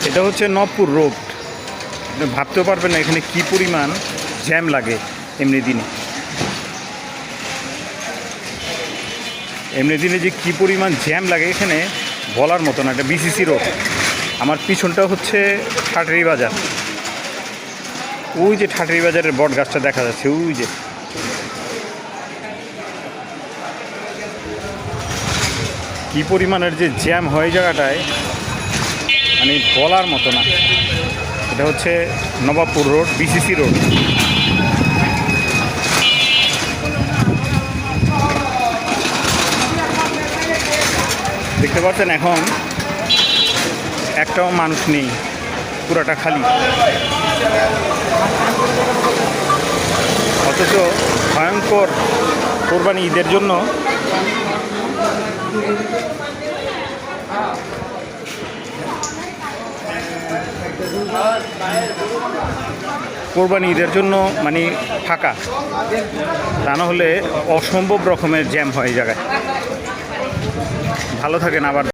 এটা হচ্ছে নবপুর রোড। আপনি ভাবতেও পারবেন না এখানে কি পরিমাণ জ্যাম লাগে এমনি দিনে। এমনি দিনে যে কি পরিমাণ জ্যাম লাগে এখানে বলার মতো না। এটা বিসিসি রোড। আমার পিছনটা হচ্ছে ঠাটরি বাজার। ওই যে ঠাটরি বাজারের বট গাছটা দেখা যাচ্ছে, ওই যে কি পরিমাণের যে জ্যাম হয় জায়গাটায় মানে বলার মতো না। এটা হচ্ছে নবাবপুর রোড, বিসিসি রোড। দেখতে পাচ্ছেন এখন একটাও মানুষ নেই, পুরাটা খালি। অথচ ভয়ঙ্কর কোরবানি ঈদের জন্য মানে ফাঁকা, তা না হলে অসম্ভব রকমের জ্যাম হয় এই জায়গায়। ভালো থাকেন আবার।